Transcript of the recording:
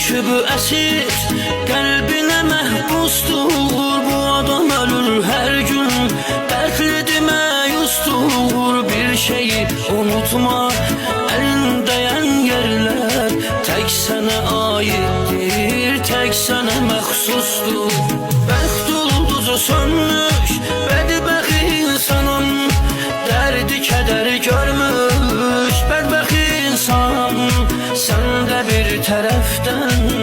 bu əsir qəlbinə məhbusdur. Bu adam ölür hər gün, dərdlidir, məyusdur. Bir şeyi unutma, əlindəyən yerlər tək sənə aiddir, tək sənə məxsusdur. Bəxt ulduzu sönmüş, bədbəxt insanım, dərdi kədəri görmüş bədbəxt insan. Sən də bir tərəfdən